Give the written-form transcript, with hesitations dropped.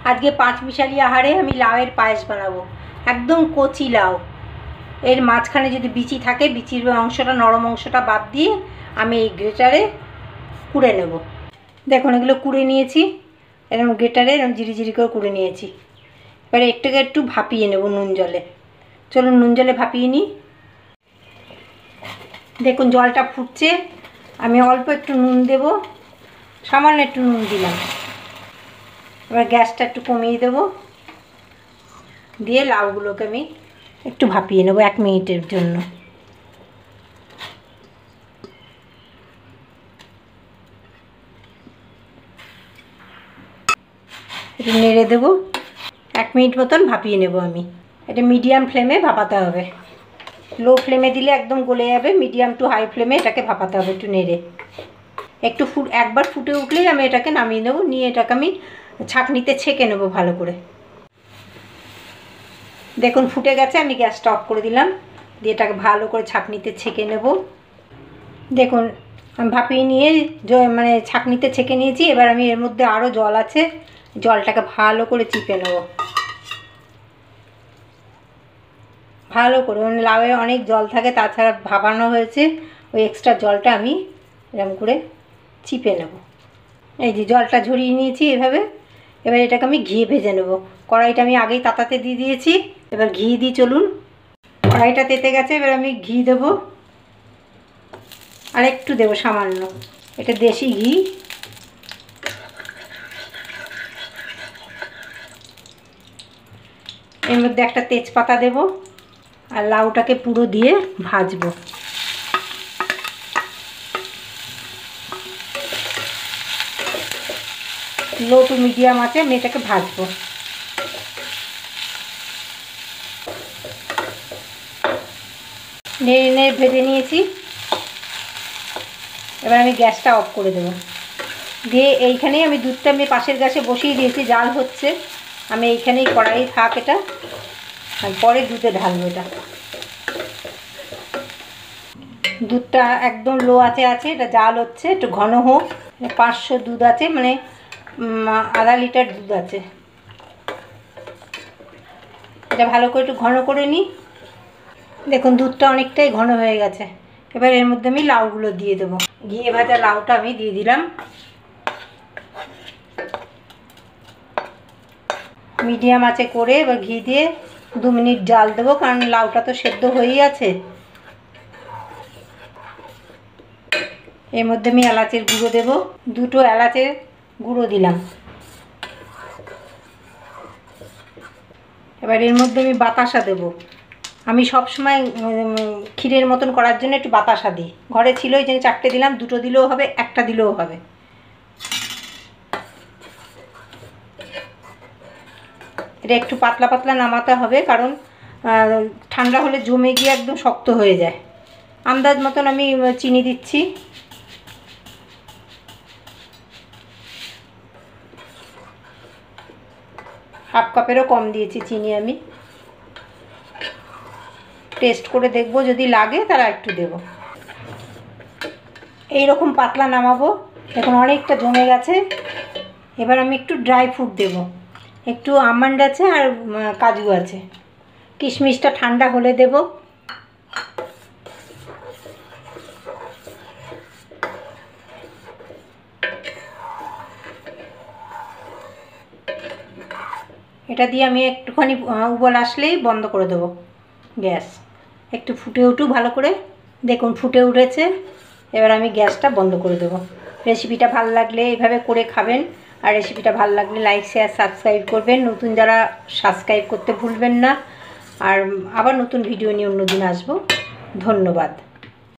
আজকে পাঁচমিশালি আহারে আমি লাউয়ের পায়েস বানাবো। একদম কচি লাউ, এর মাঝখানে যদি বিচি থাকে বিচির অংশটা, নরম অংশটা বাদ দিয়ে আমি এই গ্রেটারে কুড়ে নেব। দেখুন এগুলো কুড়ে নিয়েছি, এরকম গ্রেটারে এরকম জিরি জিরি করে কুড়ে নিয়েছি। এবারে একটুকে একটু ভাপিয়ে নেব নুন জলে। চলুন নুন জলে ভাপিয়ে নিই। দেখুন জলটা ফুটছে, আমি অল্প একটু নুন দেব, সামান্য একটু নুন দিলাম। এবার গ্যাসটা একটু কমিয়ে দেব, দিয়ে লাউগুলোকে আমি একটু ভাপিয়ে নেব 1 মিনিটের জন্য। একটু নেড়ে দেবো, 1 মিনিট মতন ভাপিয়ে নেব আমি। এটা মিডিয়াম ফ্লেমে ভাপাতে হবে, লো ফ্লেমে দিলে একদম গলে যাবে। মিডিয়াম টু হাই ফ্লেমে এটাকে ভাপাতে হবে একটু নেড়ে। একটু একবার ফুটে উঠলেই আমি এটাকে নামিয়ে নেব, নিয়ে এটাকে আমি ছাঁকনিতে ছেঁকে নেব ভালো করে। দেখুন ফুটে গেছে, আমি গ্যাসটা অফ করে দিলাম, দিয়ে এটাকে ভালো করে ছাঁকনিতে ছেঁকে নেব। দেখুন আমি ভাপিয়ে নিয়ে মানে ছাঁকনিতে ছেঁকে নিয়েছি। এবার আমি এর মধ্যে আরও জল আছে, জলটাকে ভালো করে চিপে নেব, ভালো করে। মানে লাউয়ে অনেক জল থাকে, তাছাড়া ভাপানো হয়েছে, ওই এক্সট্রা জলটা আমি এরকম করে চিপে নেব। এই যে জলটা ঝরিয়ে নিয়েছি এভাবে। এবার এটাকে আমি ঘি ভেজে নেব। কড়াইটা আমি আগেই তাতাতে দিয়ে দিয়েছি, এবার ঘি দিই। চলুন, কড়াইটা তেতে গেছে, এবার আমি ঘি দেব, আর একটু দেবো সামান্য, এটা দেশি ঘি। এর মধ্যে একটা তেজপাতা দেব, আর লাউটাকে পুরো দিয়ে ভাজবো। লো টু মিডিয়াম আছে আমি এটাকে ভাজবো। নেড়ে নেড়ে ভেজে নিয়েছি। এবার আমি গ্যাসটা অফ করে দেবো, দিয়ে এইখানেই আমি দুধটা আমি পাশের গ্যাসে বসিয়ে দিয়েছি, জাল হচ্ছে। আমি এইখানেই কড়াই থাক এটা, আর পরে দুধে ঢালবো। এটা দুধটা একদম লো আছে, এটা জাল হচ্ছে, একটু ঘন হোক। 500 দুধ আছে, মানে আধা লিটার দুধ আছে। এটা ভালো করে একটু ঘন করে নিই। দেখুন দুধটা অনেকটাই ঘন হয়ে গেছে। এবার এর মধ্যে আমি লাউগুলো দিয়ে দেবো। ঘিয়ে ভাজা লাউটা আমি দিয়ে দিলাম। মিডিয়াম আছে করে এবার ঘি দিয়ে 2 মিনিট জাল দেবো, কারণ লাউটা তো সেদ্ধ হয়েই আছে। এর মধ্যে আমি এলাচের গুঁড়ো দেবো, 2টো এলাচের গুঁড়ো দিলাম। এবার এর মধ্যে আমি বাতাসা দেবো। আমি সব সময় ক্ষীরের মতন করার জন্য একটু বাতাসা দিই, ঘরে ছিল এই জন্য 4টে দিলাম। 2টো দিলেও হবে, 1টা দিলেও হবে। এটা একটু পাতলা পাতলা নামাতে হবে, কারণ ঠান্ডা হলে জমে গিয়ে একদম শক্ত হয়ে যায়। আন্দাজ মতন আমি চিনি দিচ্ছি। হাফ কাপেরও কম দিয়েছি চিনি আমি। টেস্ট করে দেখবো, যদি লাগে তারা একটু দেব। এইরকম পাতলা নামাবো। এখন অনেকটা জমে গেছে। এবার আমি একটু ড্রাই ফ্রুট দেব, একটু আমন্ড আছে আর কাজু আছে। কিশমিশটা ঠান্ডা হলে দেব। এটা দিয়ে আমি একটুখানি উবল আসলেই বন্ধ করে দেবো গ্যাস। একটু ফুটে উঠুক ভালো করে। দেখুন ফুটে উঠেছে, এবার আমি গ্যাসটা বন্ধ করে দেবো। রেসিপিটা ভালো লাগলে এইভাবে করে খাবেন, আর রেসিপিটা ভালো লাগলে লাইক শেয়ার সাবস্ক্রাইব করবেন। নতুন যারা সাবস্ক্রাইব করতে ভুলবেন না। আর আবার নতুন ভিডিও নিয়ে অন্যদিন আসবো। ধন্যবাদ।